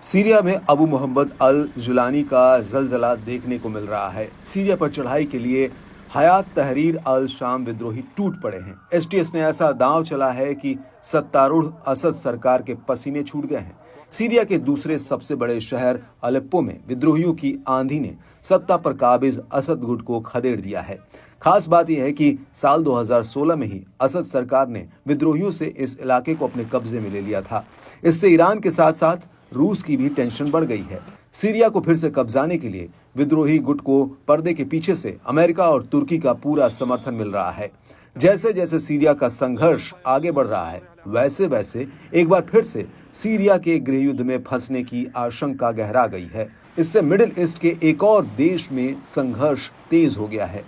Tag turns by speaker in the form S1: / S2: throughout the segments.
S1: Syria में अबू मोहम्मद अल Jolani का जलजला देखने को मिल रहा है। सीरिया पर चढ़ाई के लिए हयात तहरीर अल शाम विद्रोही टूट पड़े हैं। एसटीएस ने ऐसा दांव चला है कि सत्तारूढ़ असद सरकार के पसीने छूट गए हैं। सीरिया के दूसरे सबसे बड़े शहर अलेप्पो में विद्रोहियों की आंधी ने सत्ता पर काबिज असद गुट को खदेड़ दिया है। खास बात यह है कि साल 2016 में ही असद सरकार ने विद्रोहियों से इस इलाके को अपने कब्जे में ले लिया था। इससे ईरान के साथ साथ रूस की भी टेंशन बढ़ गई है। सीरिया को फिर से कब्जाने के लिए विद्रोही गुट को पर्दे के पीछे से अमेरिका और तुर्की का पूरा समर्थन मिल रहा है। जैसे जैसे सीरिया का संघर्ष आगे बढ़ रहा है, वैसे वैसे एक बार फिर से सीरिया के गृहयुद्ध में फंसने की आशंका गहरा गई है। इससे मिडिल ईस्ट के एक और देश में संघर्ष तेज हो गया है।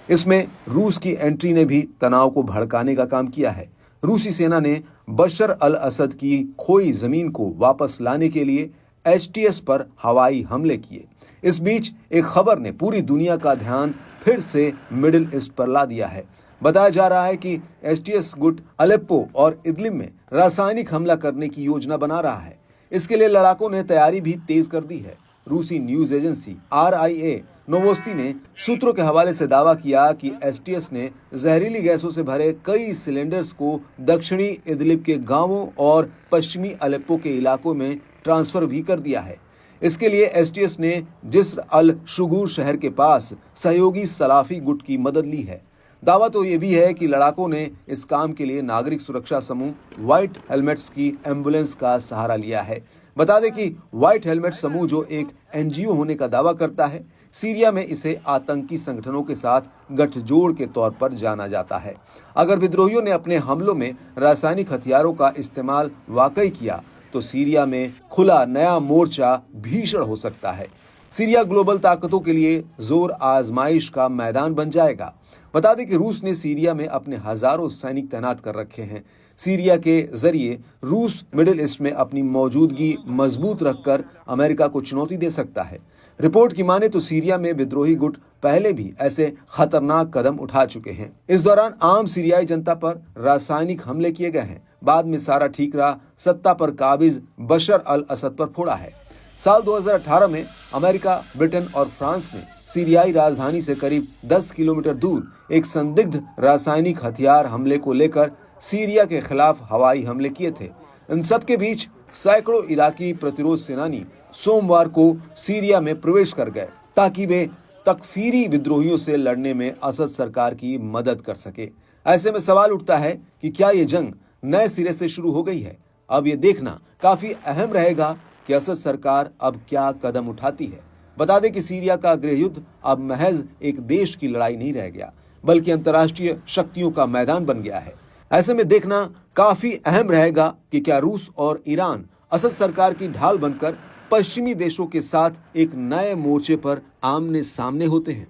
S1: इसमें रूस की एंट्री ने भी तनाव को भड़काने का काम किया है। रूसी सेना ने बशर अल असद की खोई जमीन को वापस लाने के लिए एचटीएस पर हवाई हमले किए। इस बीच एक खबर ने पूरी दुनिया का ध्यान फिर से मिडिल ईस्ट पर ला दिया है। बताया जा रहा है कि एचटीएस गुट अलेप्पो और इदलिब में रासायनिक हमला करने की योजना बना रहा है। इसके लिए लड़ाकों ने तैयारी भी तेज कर दी है। रूसी न्यूज एजेंसी RIA नोवोस्ती ने सूत्रों के हवाले से दावा किया कि एसटीएस ने जहरीली गैसों से भरे कई सिलेंडर्स को दक्षिणी इदलिब के गांवों और पश्चिमी अलेप्पो के इलाकों में ट्रांसफर भी कर दिया है। इसके लिए एसटीएस ने जिस्र अल शुगूर शहर के पास सहयोगी सलाफी गुट की मदद ली है। दावा तो ये भी है कि लड़ाकों ने इस काम के लिए नागरिक सुरक्षा समूह व्हाइट हेलमेट्स की एम्बुलेंस का सहारा लिया है। बता दें कि व्हाइट हेलमेट समूह जो एक NGO होने का दावा करता है, सीरिया में इसे आतंकी संगठनों के साथ गठजोड़ के तौर पर जाना जाता है। अगर विद्रोहियों ने अपने हमलों में रासायनिक हथियारों का इस्तेमाल वाकई किया तो सीरिया में खुला नया मोर्चा भीषण हो सकता है। सीरिया ग्लोबल ताकतों के लिए जोर आजमाइश का मैदान बन जाएगा। बता दें कि रूस ने सीरिया में अपने हजारों सैनिक तैनात कर रखे हैं। सीरिया के जरिए रूस मिडिल ईस्ट में अपनी मौजूदगी मजबूत रखकर अमेरिका को चुनौती दे सकता है। रिपोर्ट की माने तो सीरिया में विद्रोही गुट पहले भी ऐसे खतरनाक कदम उठा चुके हैं। इस दौरान आम सीरियाई जनता पर रासायनिक हमले किए गए हैं। बाद में सारा ठीकरा सत्ता पर काबिज बशर अल असद पर फोड़ा है। साल 2018 में अमेरिका, ब्रिटेन और फ्रांस ने सीरियाई राजधानी से करीब 10 किलोमीटर दूर एक संदिग्ध रासायनिक हथियार हमले को लेकर सीरिया के खिलाफ हवाई हमले किए थे। इन सब के बीच सैकड़ों इराकी प्रतिरोध सेनानी सोमवार को सीरिया में प्रवेश कर गए ताकि वे तकफीरी विद्रोहियों से लड़ने में असद सरकार की मदद कर सके। ऐसे में सवाल उठता है कि क्या ये जंग नए सिरे से शुरू हो गई है? अब ये देखना काफी अहम रहेगा कि असद सरकार अब क्या कदम उठाती है। बता दें कि सीरिया का गृहयुद्ध अब महज एक देश की लड़ाई नहीं रह गया, बल्कि अंतर्राष्ट्रीय शक्तियों का मैदान बन गया है। ऐसे में देखना काफी अहम रहेगा कि क्या रूस और ईरान असद सरकार की ढाल बनकर पश्चिमी देशों के साथ एक नए मोर्चे पर आमने सामने होते हैं।